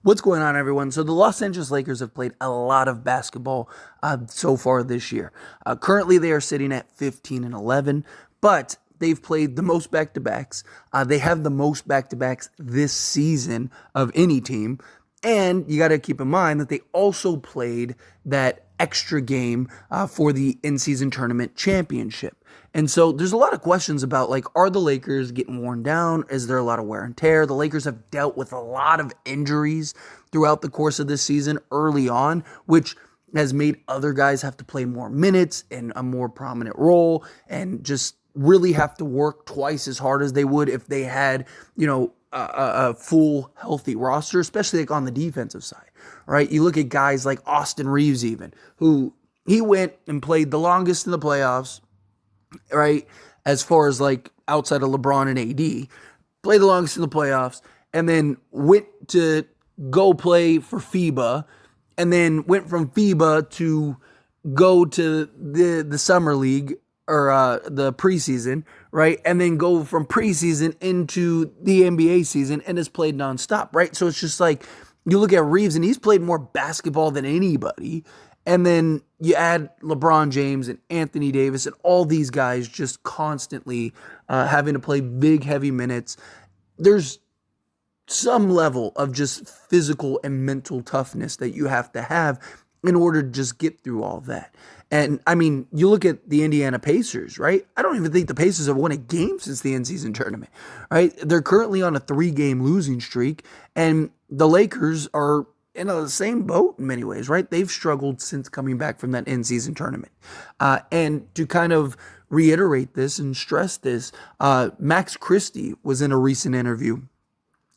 What's going on, everyone? So the Los Angeles Lakers have played a lot of basketball so far this year. Currently, they are sitting at 15 and 11, but they've played the most back-to-backs. They have the most back-to-backs this season of any team. And you got to keep in mind that they also played that extra game for the in-season tournament championship. And so there's a lot of questions about, like, are the Lakers getting worn down? Is there a lot of wear and tear? The Lakers have dealt with a lot of injuries throughout the course of this season early on, which has made other guys have to play more minutes and a more prominent role and just really have to work twice as hard as they would if they had, a full healthy roster, especially like on the defensive side, right? You look at guys like Austin Reeves even, who he went and played the longest in the playoffs, right? As far as like outside of LeBron and AD, played the longest in the playoffs, and then went to go play for FIBA, and then went from FIBA to go to the summer league or the preseason, right? And then go from preseason into the NBA season and has played nonstop, right? So it's just like you look at Reeves and he's played more basketball than anybody. And then you add LeBron James and Anthony Davis and all these guys just constantly having to play big, heavy minutes. There's some level of just physical and mental toughness that you have to have in order to just get through all that. And I mean, you look at the Indiana Pacers, right? I don't even think the Pacers have won a game since the in-season tournament, right? They're currently on a 3-game losing streak, and the Lakers are in the same boat in many ways, right? They've struggled since coming back from that in-season tournament. And to kind of reiterate this and stress this, Max Christie was in a recent interview,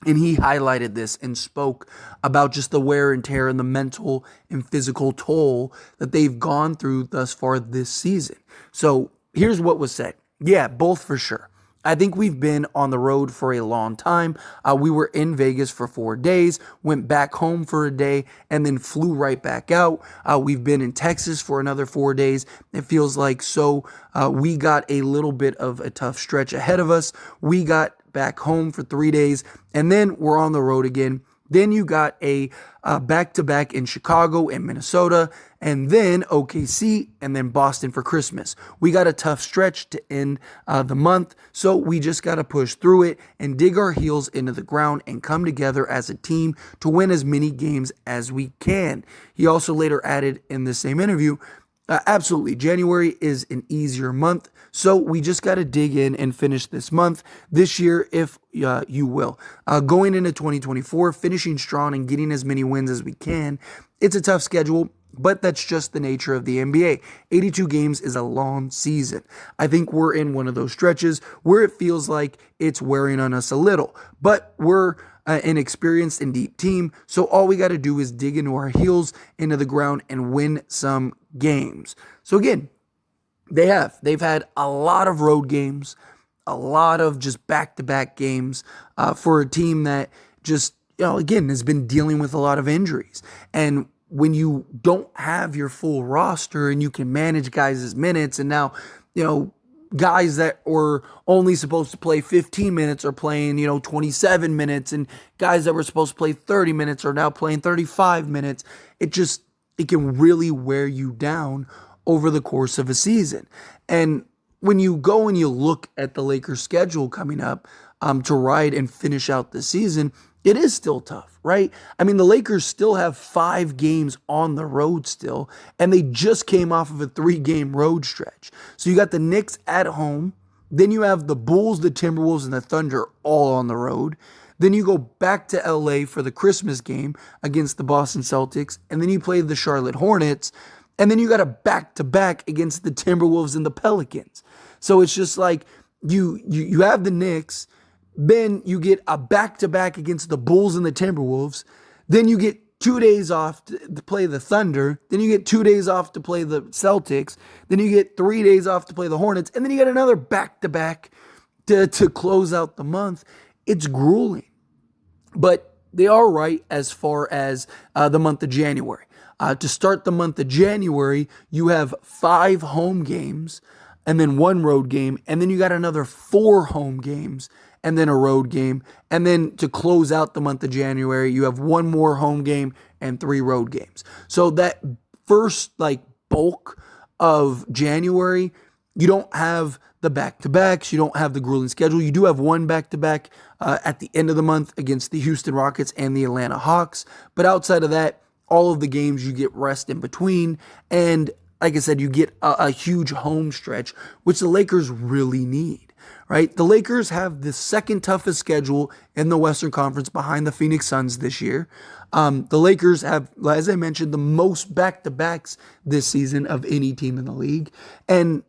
and he highlighted this and spoke about just the wear and tear and the mental and physical toll that they've gone through thus far this season. So here's what was said. Yeah, both for sure. I think we've been on the road for a long time. We were in Vegas for 4 days, went back home for a day, and then flew right back out. We've been in Texas for another 4 days. It feels like we got a little bit of a tough stretch ahead of us. We got back home for 3 days, and then we're on the road again. Then you got a back-to-back in Chicago and Minnesota, and then OKC, and then Boston for Christmas. We got a tough stretch to end the month, so we just got to push through it and dig our heels into the ground and come together as a team to win as many games as we can. He also later added in the same interview, absolutely, January is an easier month, so we just got to dig in and finish this month, this year, if you will. Going into 2024, finishing strong and getting as many wins as we can. It's a tough schedule, but that's just the nature of the NBA. 82 games is a long season. I think we're in one of those stretches where it feels like it's wearing on us a little, but we're an experienced and deep team, so all we got to do is dig into our heels into the ground and win some games. So again, they've had a lot of road games, a lot of just back-to-back games for a team that just, again, has been dealing with a lot of injuries. And when you don't have your full roster and you can manage guys' minutes, and now, guys that were only supposed to play 15 minutes are playing, 27 minutes, and guys that were supposed to play 30 minutes are now playing 35 minutes. It can really wear you down over the course of a season. And when you go and you look at the Lakers' schedule coming up to ride and finish out the season, it is still tough, right? I mean, the Lakers still have 5 games on the road still, and they just came off of a 3-game road stretch. So you got the Knicks at home, then you have the Bulls, the Timberwolves, and the Thunder all on the road. Then you go back to LA for the Christmas game against the Boston Celtics, and then you play the Charlotte Hornets, and then you got a back-to-back against the Timberwolves and the Pelicans. So it's just like you have the Knicks, then you get a back-to-back against the Bulls and the Timberwolves. Then you get 2 days off to play the Thunder. Then you get 2 days off to play the Celtics. Then you get 3 days off to play the Hornets. And then you get another back-to-back to close out the month. It's grueling. But they are right as far as the month of January. To start the month of January, you have 5 home games and then 1 road game. And then you got another 4 home games and then a road game. And then to close out the month of January, you have one more home game and 3 road games. So that first bulk of January, you don't have the back-to-backs. You don't have the grueling schedule. You do have one back-to-back at the end of the month against the Houston Rockets and the Atlanta Hawks. But outside of that, all of the games you get rest in between. And like I said, you get a huge home stretch, which the Lakers really need, right? The Lakers have the second toughest schedule in the Western Conference behind the Phoenix Suns this year. The Lakers have, as I mentioned, the most back-to-backs this season of any team in the league. And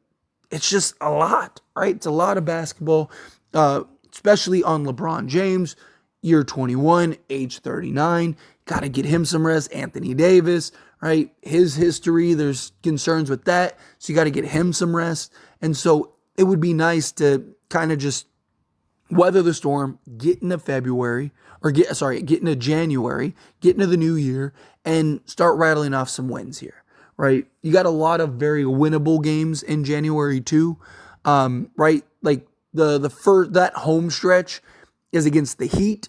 it's just a lot, right? It's a lot of basketball, especially on LeBron James, year 21, age 39. Got to get him some rest. Anthony Davis, right? His history, there's concerns with that. So you got to get him some rest. And so it would be nice to kind of just weather the storm, get into February, or get into January, get into the new year, and start rattling off some wins here, right? You got a lot of very winnable games in January too, right? Like the first, that home stretch is against the Heat,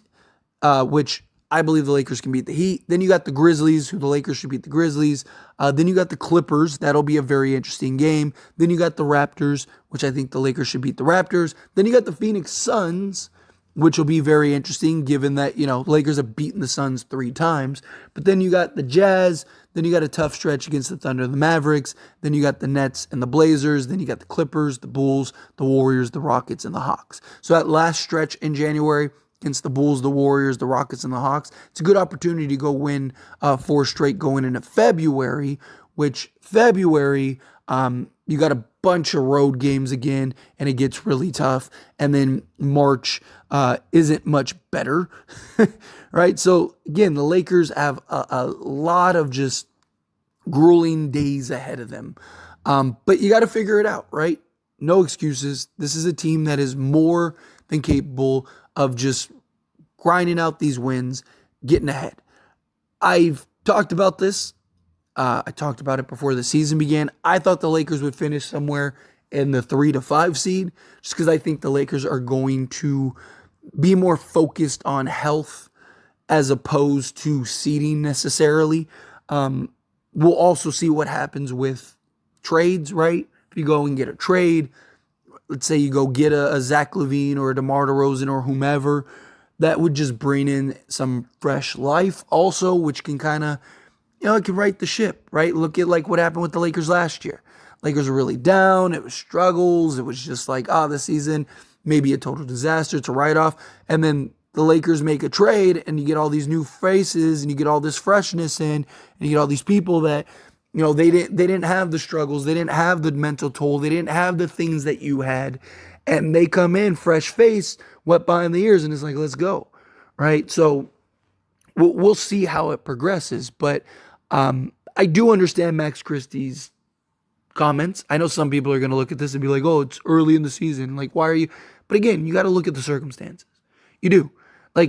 which I believe the Lakers can beat the Heat. Then you got the Grizzlies, who the Lakers should beat the Grizzlies. Then you got the Clippers. That'll be a very interesting game. Then you got the Raptors, which I think the Lakers should beat the Raptors. Then you got the Phoenix Suns, which will be very interesting given that, the Lakers have beaten the Suns 3 times. But then you got the Jazz. Then you got a tough stretch against the Thunder and the Mavericks. Then you got the Nets and the Blazers. Then you got the Clippers, the Bulls, the Warriors, the Rockets, and the Hawks. So that last stretch in January against the Bulls, the Warriors, the Rockets, and the Hawks, it's a good opportunity to go win 4 straight going into February, which February, you got a bunch of road games again, and it gets really tough. And then March isn't much better, right? So again, the Lakers have a lot of just grueling days ahead of them. But you got to figure it out, right? No excuses. This is a team that is more than capable of just grinding out these wins, getting ahead. I've talked about this. I talked about it before the season began. I thought the Lakers would finish somewhere in the 3 to 5 seed, just because I think the Lakers are going to be more focused on health as opposed to seeding necessarily. We'll also see what happens with trades, right? If you go and get a trade, let's say you go get a Zach LaVine or a DeMar DeRozan or whomever, that would just bring in some fresh life also, which can kind of, it can right the ship, right? Look at what happened with the Lakers last year. Lakers were really down. It was struggles. It was just this season, maybe a total disaster. It's a write-off. And then the Lakers make a trade and you get all these new faces and you get all this freshness in and you get all these people that, they didn't have the struggles. They didn't have the mental toll. They didn't have the things that you had. And they come in fresh face, wet behind the ears, and it's let's go, right? So we'll see how it progresses. But I do understand Max Christie's comments. I know some people are going to look at this and be like, oh, it's early in the season. Why are you? But again, you got to look at the circumstances. You do.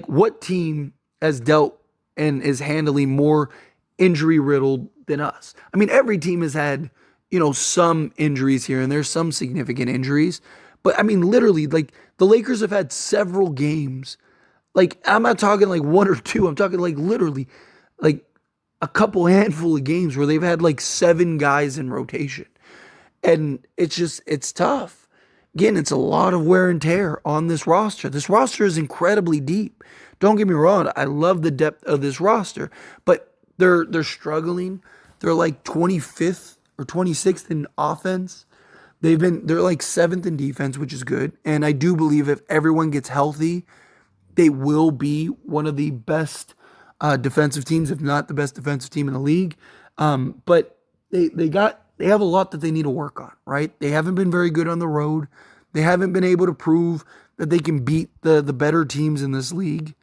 What team has dealt and is handling more injury-riddled than us? I mean, every team has had, some injuries here and there's some significant injuries. But I mean, literally, the Lakers have had several games. I'm not talking 1 or 2. I'm talking literally a couple handful of games where they've had 7 guys in rotation. And it's tough. Again, it's a lot of wear and tear on this roster. This roster is incredibly deep. Don't get me wrong. I love the depth of this roster, but they're struggling. They're 25th or 26th in offense. They're 7th in defense, which is good. And I do believe if everyone gets healthy, they will be one of the best defensive teams, if not the best defensive team in the league. But they have a lot that they need to work on, right? They haven't been very good on the road. They haven't been able to prove that they can beat the better teams in this league,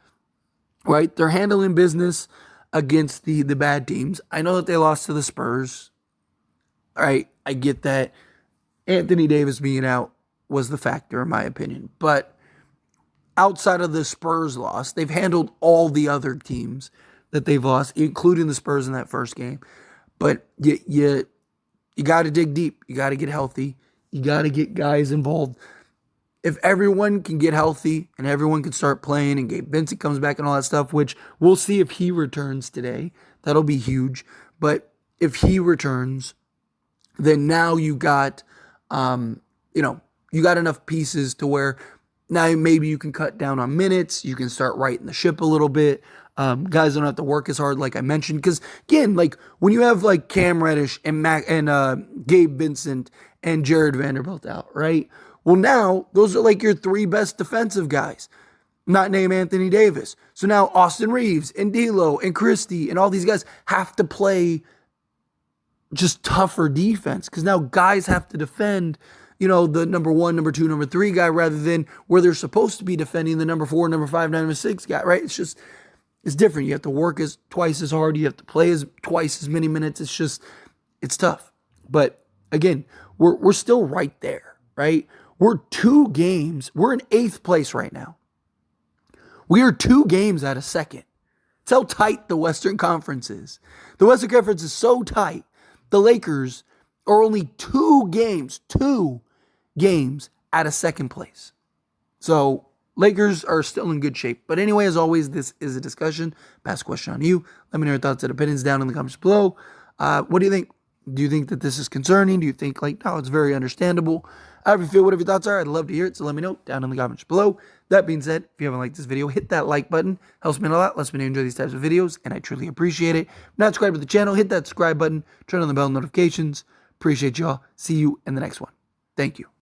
right? They're handling business against the bad teams. I know that they lost to the Spurs. All right, I get that. Anthony Davis being out was the factor, in my opinion. But outside of the Spurs loss, they've handled all the other teams that they've lost, including the Spurs in that first game. But you got to dig deep. You got to get healthy. You got to get guys involved. if everyone can get healthy and everyone can start playing and Gabe Vincent comes back and all that stuff, which we'll see if he returns today, that'll be huge. But if he returns, then now you got, you got enough pieces to where now maybe you can cut down on minutes. You can start righting the ship a little bit. Guys don't have to work as hard, like I mentioned. Because again, like when you have like Cam Reddish and Gabe Vincent and Jared Vanderbilt out, right? Well, now those are like your three best defensive guys, not name Anthony Davis. So now Austin Reeves and D'Lo and Christie and all these guys have to play just tougher defense because now guys have to defend, the number 1, number 2, number 3 guy rather than where they're supposed to be defending the number 4, number 5, number 6 guy, right? It's different. You have to work twice as hard. You have to play twice as many minutes. It's tough. But again, we're still right there, right? We're 2 games. We're in 8th place right now. We are 2 games out of 2nd. It's how tight the Western Conference is. The Western Conference is so tight. The Lakers are only 2 games out of 2nd place. So Lakers are still in good shape. But anyway, as always, this is a discussion. Pass a question on you. Let me know your thoughts and opinions down in the comments below. What do you think? Do you think that this is concerning? Do you think no, it's very understandable? However you feel, whatever your thoughts are, I'd love to hear it. So let me know down in the comments below. That being said, if you haven't liked this video, hit that like button. Helps me a lot. Lets me know you enjoy these types of videos, and I truly appreciate it. If you're not subscribed to the channel, hit that subscribe button. Turn on the bell notifications. Appreciate y'all. See you in the next one. Thank you.